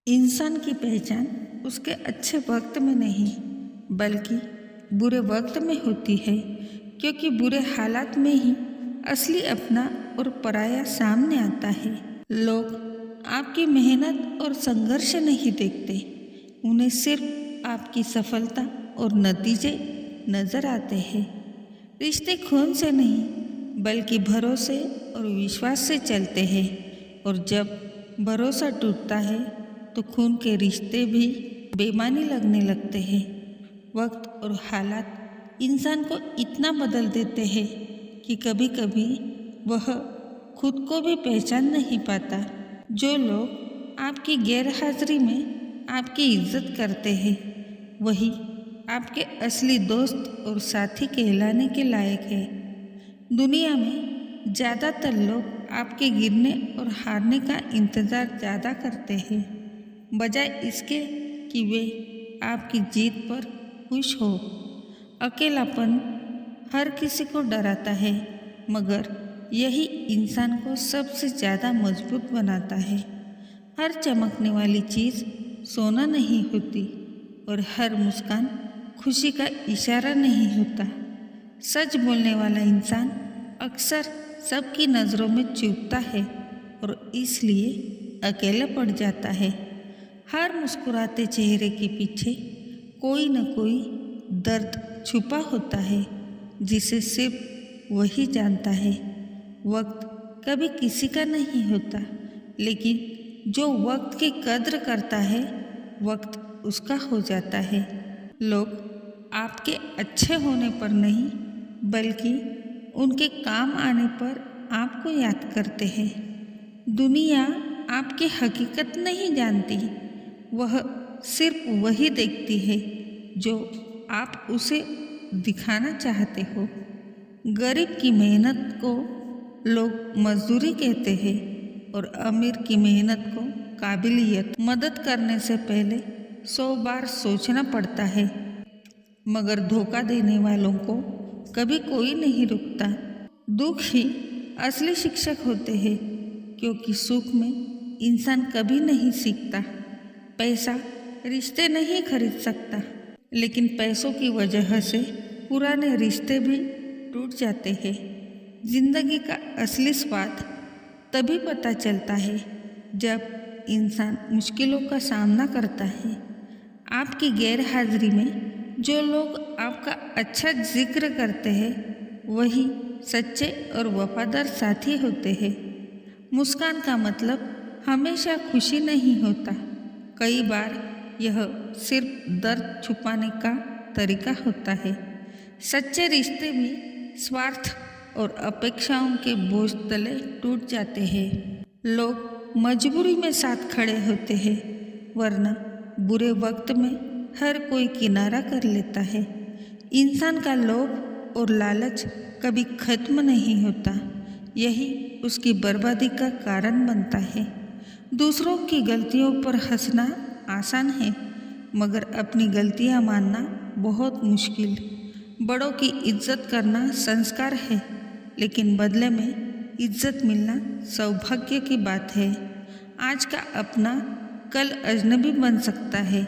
इंसान की पहचान उसके अच्छे वक्त में नहीं बल्कि बुरे वक्त में होती है, क्योंकि बुरे हालात में ही असली अपना और पराया सामने आता है। लोग आपकी मेहनत और संघर्ष नहीं देखते, उन्हें सिर्फ आपकी सफलता और नतीजे नजर आते हैं। रिश्ते खून से नहीं बल्कि भरोसे और विश्वास से चलते हैं, और जब भरोसा टूटता है तो खून के रिश्ते भी बेमानी लगने लगते हैं। वक्त और हालात इंसान को इतना बदल देते हैं कि कभी कभी वह खुद को भी पहचान नहीं पाता। जो लोग आपकी गैरहाजिरी में आपकी इज्जत करते हैं, वही आपके असली दोस्त और साथी कहलाने के लायक है। दुनिया में ज़्यादातर लोग आपके गिरने और हारने का इंतज़ार ज़्यादा करते हैं, बजाय इसके कि वे आपकी जीत पर खुश हो। अकेलापन हर किसी को डराता है, मगर यही इंसान को सबसे ज़्यादा मजबूत बनाता है। हर चमकने वाली चीज़ सोना नहीं होती, और हर मुस्कान खुशी का इशारा नहीं होता। सच बोलने वाला इंसान अक्सर सबकी नज़रों में चुभता है और इसलिए अकेला पड़ जाता है। हर मुस्कुराते चेहरे के पीछे कोई न कोई दर्द छुपा होता है, जिसे सिर्फ वही जानता है। वक्त कभी किसी का नहीं होता, लेकिन जो वक्त की कद्र करता है, वक्त उसका हो जाता है। लोग आपके अच्छे होने पर नहीं बल्कि उनके काम आने पर आपको याद करते हैं। दुनिया आपकी हकीकत नहीं जानती, वह सिर्फ वही देखती है जो आप उसे दिखाना चाहते हो। गरीब की मेहनत को लोग मजदूरी कहते हैं, और अमीर की मेहनत को काबिलियत। मदद करने से पहले 100 बार सोचना पड़ता है, मगर धोखा देने वालों को कभी कोई नहीं रुकता। दुख ही असली शिक्षक होते हैं, क्योंकि सुख में इंसान कभी नहीं सीखता। पैसा रिश्ते नहीं खरीद सकता, लेकिन पैसों की वजह से पुराने रिश्ते भी टूट जाते हैं। जिंदगी का असली स्वाद तभी पता चलता है जब इंसान मुश्किलों का सामना करता है। आपकी गैरहाजिरी में जो लोग आपका अच्छा जिक्र करते हैं, वही सच्चे और वफादार साथी होते हैं। मुस्कान का मतलब हमेशा खुशी नहीं होता, कई बार यह सिर्फ दर्द छुपाने का तरीका होता है। सच्चे रिश्ते भी स्वार्थ और अपेक्षाओं के बोझ तले टूट जाते हैं। लोग मजबूरी में साथ खड़े होते हैं, वरना बुरे वक्त में हर कोई किनारा कर लेता है। इंसान का लोभ और लालच कभी खत्म नहीं होता, यही उसकी बर्बादी का कारण बनता है। दूसरों की गलतियों पर हंसना आसान है, मगर अपनी गलतियां मानना बहुत मुश्किल। बड़ों की इज्जत करना संस्कार है, लेकिन बदले में इज्जत मिलना सौभाग्य की बात है। आज का अपना कल अजनबी बन सकता है।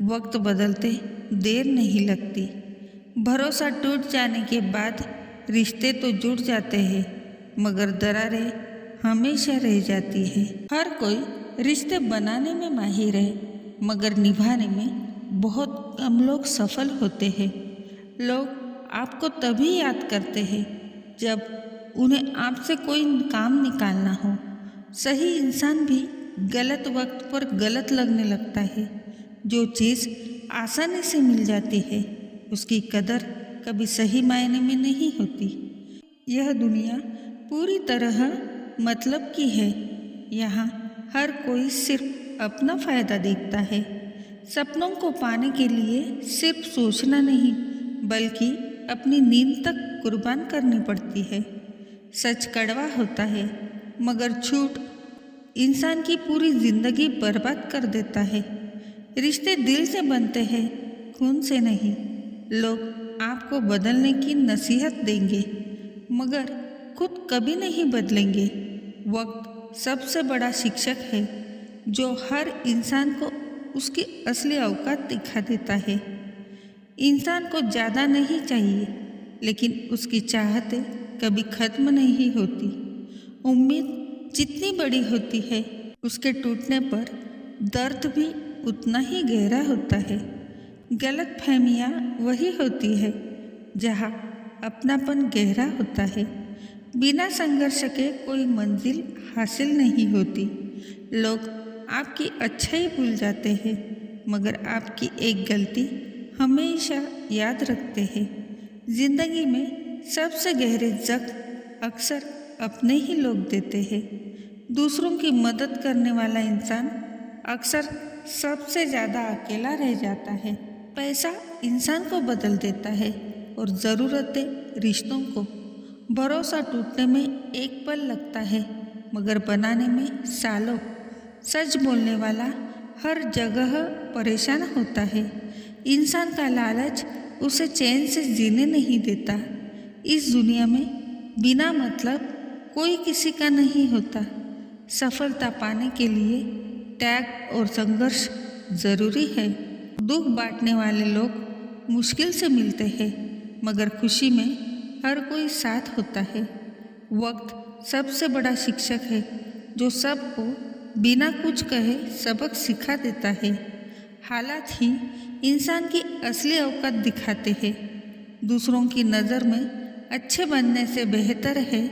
वक्त बदलते देर नहीं लगती। भरोसा टूट जाने के बाद रिश्ते तो जुड़ जाते हैं, मगर दरारें हमेशा रह जाती है। हर कोई रिश्ते बनाने में माहिर है, मगर निभाने में बहुत कम लोग सफल होते हैं। लोग आपको तभी याद करते हैं जब उन्हें आपसे कोई काम निकालना हो। सही इंसान भी गलत वक्त पर गलत लगने लगता है। जो चीज़ आसानी से मिल जाती है, उसकी कदर कभी सही मायने में नहीं होती। यह दुनिया पूरी तरह मतलब की है। यहाँ हर कोई सिर्फ अपना फ़ायदा देखता है। सपनों को पाने के लिए सिर्फ सोचना नहीं बल्कि अपनी नींद तक कुर्बान करनी पड़ती है। सच कड़वा होता है, मगर झूठ इंसान की पूरी जिंदगी बर्बाद कर देता है। रिश्ते दिल से बनते हैं, खून से नहीं। लोग आपको बदलने की नसीहत देंगे, मगर खुद कभी नहीं बदलेंगे। वक्त सबसे बड़ा शिक्षक है, जो हर इंसान को उसकी असली औकात दिखा देता है। इंसान को ज़्यादा नहीं चाहिए, लेकिन उसकी चाहतें कभी ख़त्म नहीं होती। उम्मीद जितनी बड़ी होती है, उसके टूटने पर दर्द भी उतना ही गहरा होता है। गलतफहमियाँ वही होती है जहाँ अपनापन गहरा होता है। बिना संघर्ष के कोई मंजिल हासिल नहीं होती। लोग आपकी अच्छाई भूल जाते हैं, मगर आपकी एक गलती हमेशा याद रखते हैं। जिंदगी में सबसे गहरे जख्म अक्सर अपने ही लोग देते हैं। दूसरों की मदद करने वाला इंसान अक्सर सबसे ज़्यादा अकेला रह जाता है। पैसा इंसान को बदल देता है और ज़रूरतें रिश्तों को। भरोसा टूटने में एक पल लगता है, मगर बनाने में सालों। सच बोलने वाला हर जगह परेशान होता है। इंसान का लालच उसे चैन से जीने नहीं देता। इस दुनिया में बिना मतलब कोई किसी का नहीं होता। सफलता पाने के लिए त्याग और संघर्ष जरूरी है। दुख बांटने वाले लोग मुश्किल से मिलते हैं, मगर खुशी में हर कोई साथ होता है। वक्त सबसे बड़ा शिक्षक है, जो सबको बिना कुछ कहे सबक सिखा देता है। हालात ही इंसान की असली औकात दिखाते हैं। दूसरों की नज़र में अच्छे बनने से बेहतर है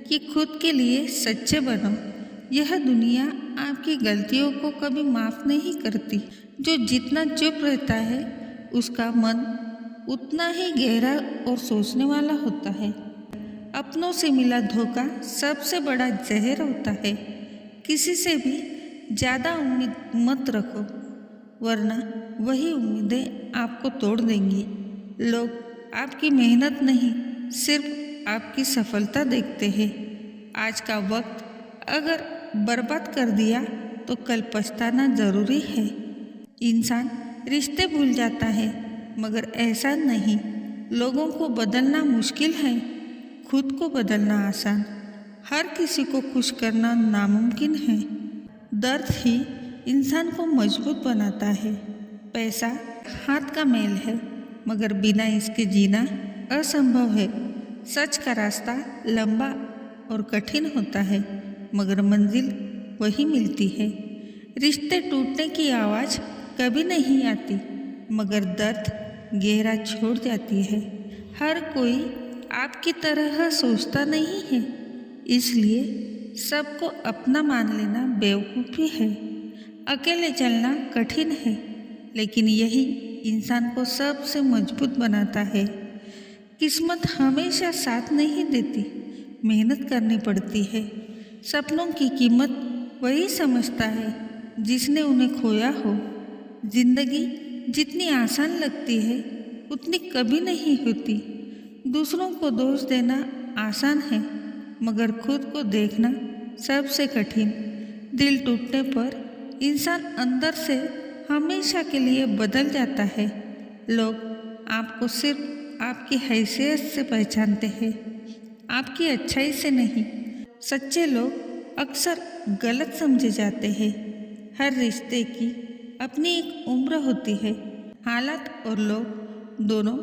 कि खुद के लिए सच्चे बनो। यह दुनिया आपकी गलतियों को कभी माफ़ नहीं करती। जो जितना चुप रहता है, उसका मन उतना ही गहरा और सोचने वाला होता है। अपनों से मिला धोखा सबसे बड़ा जहर होता है। किसी से भी ज़्यादा उम्मीद मत रखो, वरना वही उम्मीदें आपको तोड़ देंगी। लोग आपकी मेहनत नहीं, सिर्फ आपकी सफलता देखते हैं। आज का वक्त अगर बर्बाद कर दिया तो कल पछताना ज़रूरी है। इंसान रिश्ते भूल जाता है, मगर ऐसा नहीं। लोगों को बदलना मुश्किल है, खुद को बदलना आसान। हर किसी को खुश करना नामुमकिन है। दर्द ही इंसान को मजबूत बनाता है। पैसा हाथ का मैल है, मगर बिना इसके जीना असंभव है। सच का रास्ता लंबा और कठिन होता है, मगर मंजिल वही मिलती है। रिश्ते टूटने की आवाज़ कभी नहीं आती, मगर दर्द गहरा छोड़ जाती है। हर कोई आपकी तरह सोचता नहीं है, इसलिए सबको अपना मान लेना बेवकूफ़ी है। अकेले चलना कठिन है, लेकिन यही इंसान को सबसे मजबूत बनाता है। किस्मत हमेशा साथ नहीं देती, मेहनत करनी पड़ती है। सपनों की कीमत वही समझता है जिसने उन्हें खोया हो। जिंदगी जितनी आसान लगती है, उतनी कभी नहीं होती। दूसरों को दोष देना आसान है, मगर खुद को देखना सबसे कठिन। दिल टूटने पर इंसान अंदर से हमेशा के लिए बदल जाता है। लोग आपको सिर्फ आपकी हैसियत से पहचानते हैं, आपकी अच्छाई से नहीं। सच्चे लोग अक्सर गलत समझे जाते हैं। हर रिश्ते की अपनी एक उम्र होती है। हालात और लोग दोनों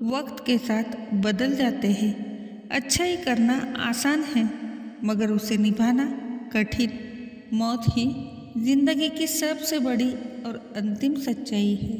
वक्त के साथ बदल जाते हैं। अच्छाई करना आसान है, मगर उसे निभाना कठिन। मौत ही जिंदगी की सबसे बड़ी और अंतिम सच्चाई है।